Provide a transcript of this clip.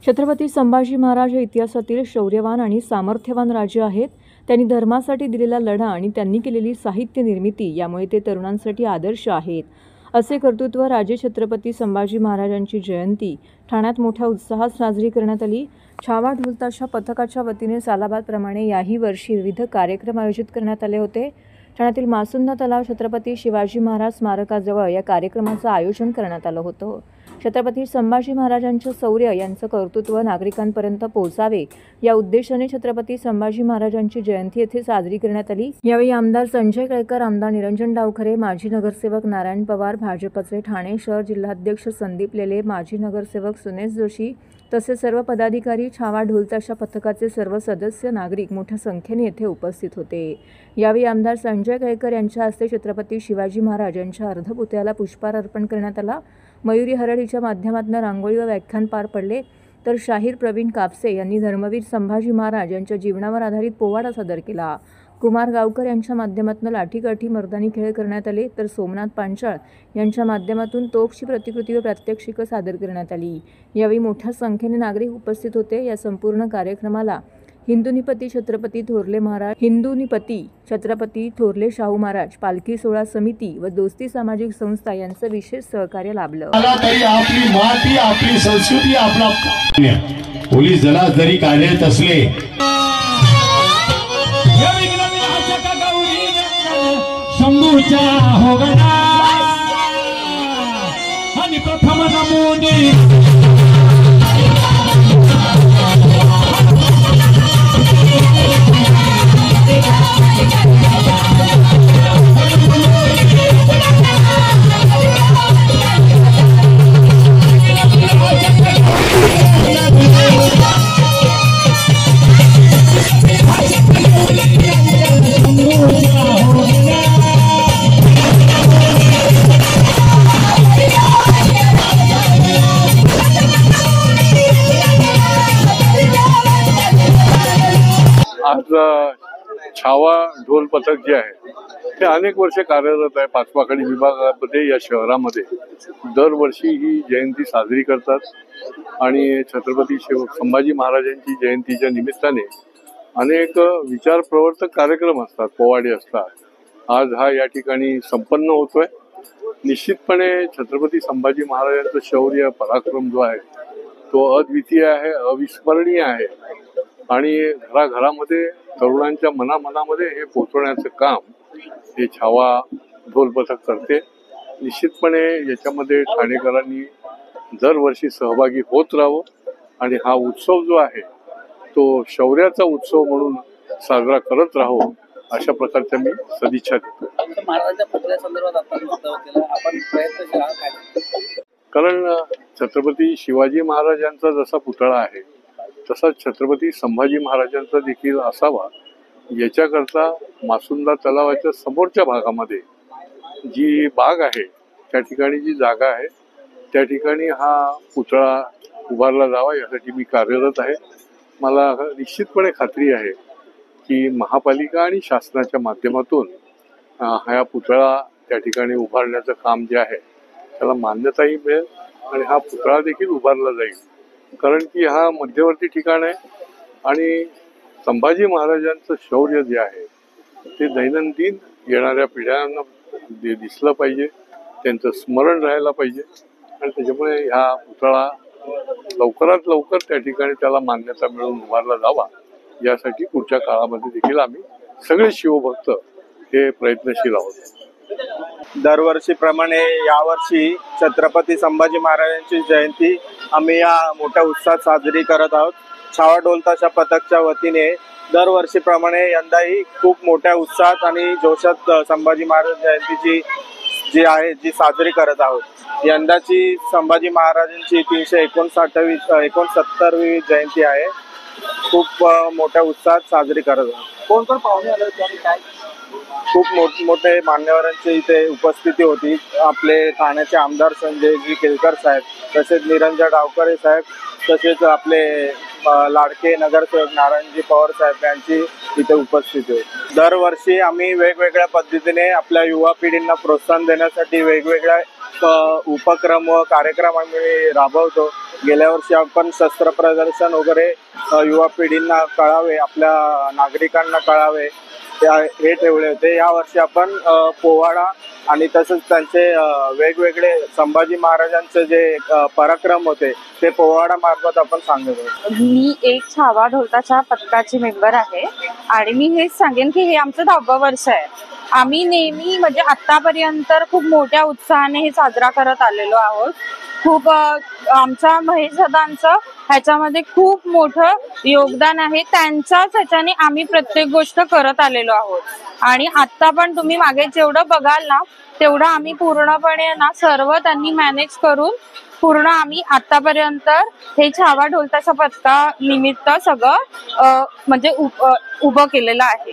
छत्रपती संभाजी महाराज हे इतिहासातील शौर्यवान आणि सामर्थ्यवान राजे आहेत. त्यांनी धर्मासाठी दिलेला लढा आणि त्यांनी केलेली साहित्य निर्मिती यामुळे ते तरुणांसाठी आदर्श आहेत. असे कर्तृत्व राजे छत्रपती संभाजी महाराजांची जयंती ठाण्यात मोठ्या उत्साहात साजरी करण्यात आली. छावा ढोल ताशा पथकाच्या वतीने सालाबादप्रमाणे याही वर्षी विविध कार्यक्रम आयोजित करण्यात आले होते. ठाण्यातील मासुंदा तलाव छत्रपती शिवाजी महाराज स्मारकाजवळ या कार्यक्रमाचं आयोजन करण्यात आलं होतं. छत्रपती संभाजी महाराजांचं शौर्य यांचं कर्तृत्व नागरिकांपर्यंत पोहोचावे या उद्देशाने छत्रपती संभाजी महाराजांची जयंती येथे साजरी करण्यात आली. यावेळी आमदार संजय केळकर, आमदार निरंजन डावखरे, माजी नगरसेवक नारायण पवार, भाजपचे ठाणे शहर जिल्हाध्यक्ष संदीप लेले, माजी नगरसेवक सुनेश जोशी तसेच सर्व पदाधिकारी, छावा ढोल ताशा पथकाचे सर्व सदस्य, नागरिक मोठ्या संख्येने येथे उपस्थित होते. यावेळी आमदार संजय केळकर यांच्या हस्ते छत्रपती शिवाजी महाराज यांच्या अर्धपुतळ्याला पुष्पहार अर्पण करण्यात आला. मयुरी हरड हिच्या माध्यमातून रांगोळी व व्याख्यान पार पडले, तर शाहीर प्रवीण कापसे यांनी धर्मवीर संभाजी महाराज यांच्या जीवनावर आधारित पोवाडा सादर केला. कुमार गावकर यांच्या माध्यमातून लाठीकाठी मर्दानी खेळ करण्यात आले, तर सोमनाथ पांचाळ यांच्या माध्यमातून तोफची प्रतिकृती व प्रात्यक्षिकं सादर करण्यात आली. यावेळी मोठ्या संख्येने नागरिक उपस्थित होते. या संपूर्ण कार्यक्रमाला हिंदुनिपती छत्रपती थोरले शाहू महाराज पालखी सोहळा समिती व दोस्ती सामाजिक संस्था यांचं विशेष सहकार्य लाभलं. आपली माती, आपली संस्कृती, आपला पोलीस दलात जरी कार्यरत असले शंभूच्या होगणा आणि प्रथम नमुने आज छावा ढोल पथक जे आहे ते अनेक वर्ष कार्यरत आहे. पाचपाखडी विभागामध्ये या शहरामध्ये दरवर्षी ही जयंती साजरी करतात आणि छत्रपती संभाजी महाराजांची जयंतीच्या निमित्ताने अनेक विचारप्रवर्तक कार्यक्रम असतात, पोवाडे असतात. आज हा या ठिकाणी संपन्न होतोय. निश्चितपणे छत्रपती संभाजी महाराजांचं शौर्य, पराक्रम जो आहे तो अद्वितीय आहे, अविस्मरणीय आहे आणि घराघरामध्ये तरुणांच्या मनामध्ये हे पोचवण्याचं काम हे छावा ढोल पथक करते. निश्चितपणे याच्यामध्ये ठाणेकरांनी दरवर्षी सहभागी होत राहावं आणि हा उत्सव जो आहे तो शौर्याचा उत्सव म्हणून साजरा करत राहावं अशा प्रकारच्या मी सदिच्छा देतो. कारण छत्रपती शिवाजी महाराजांचा जसा पुतळा आहे तसाच छत्रपती संभाजी महाराजांचा देखील असावा. याच्याकरता मासुंदा तलावाच्या समोरच्या भागामध्ये जी बाग आहे त्या ठिकाणी जी जागा आहे त्या ठिकाणी हा पुतळा उभारला जावा यासाठी मी कार्यरत आहे. मला निश्चितपणे खात्री आहे की महापालिका आणि शासनाच्या माध्यमातून हा पुतळा त्या ठिकाणी उभारण्याचं काम जे आहे त्याला मान्यताही मिळेल आणि हा पुतळा देखील उभारला जाईल. कारण की हा मध्यवर्ती ठिकाण आहे आणि संभाजी महाराजांचं शौर्य जे आहे ते दैनंदिन येणाऱ्या पिढ्यांना दिसलं पाहिजे, त्यांचं स्मरण राहायला पाहिजे आणि त्याच्यामुळे हा पुतळा लवकरात लवकर त्या ठिकाणी त्याला मान्यता मिळवून उभारला जावा यासाठी पुढच्या काळामध्ये देखील आम्ही सगळे शिवभक्त हे प्रयत्नशील आहोत. दरवर्षीप्रमाणे यावर्षी छत्रपती संभाजी महाराजांची जयंती आम्ही या मोठ्या उत्साहात साजरी करत आहोत. छावा ढोल ताशा पथकच्या वतीने दरवर्षीप्रमाणे यंदाही खूप मोठ्या उत्साहात आणि जोशात संभाजी महाराज जयंतीची जी साजरी करत आहोत. यंदाची संभाजी महाराजांची 369वी जयंती आहे. खूप मोठ्या उत्साहात साजरी करत आहोत. कोण कोण पाहुणे आले आणि काय? खूप मोठमोठे मान्यवरांची इथे उपस्थिती होती. आपले ठाण्याचे आमदार संजयजी केळकर साहेब, तसेच निरंजन डावखरे साहेब, तसेच आपले लाडके नगरसेवक नारायणजी पवार साहेब यांची इथे उपस्थिती होती. दरवर्षी आम्ही वेगवेगळ्या पद्धतीने आपल्या युवा पिढींना प्रोत्साहन देण्यासाठी वेगवेगळ्या उपक्रम व कार्यक्रम आम्ही राबवतो. गेल्या वर्षी आपण शस्त्र प्रदर्शन वगैरे युवा पिढींना कळावे, आपल्या नागरिकांना कळावे हे ठेवले होते. या वर्षी आपण पोवाडा आणि तसंच त्यांचे वेगवेगळे संभाजी महाराजांचे जे पराक्रम होते ते पोवाडा मार्फत आपण सांगत आहोत. मी एक छावा ढोलताच्या पथकाची मेंबर आहे आणि मी हेच सांगेन की हे आमचं 10वं वर्ष आहे. आम्ही नेहमी म्हणजे आतापर्यंत खूप मोठ्या उत्साहाने हे साजरा करत आलेलो आहोत. खूप आमच्या महेश दादांचं ह्याच्यामध्ये खूप मोठं योगदान आहे. त्यांच्याच ह्याच्याने आम्ही प्रत्येक गोष्ट करत आलेलो आहोत आणि आता पण तुम्ही मागे जेवढं बघाल ना तेवढं आम्ही पूर्णपणे ना सर्व त्यांनी मॅनेज करून पूर्ण आम्ही आतापर्यंत हे छावा ढोलताच्या पथका निमित्त सगळं म्हणजे उभं केलेलं आहे.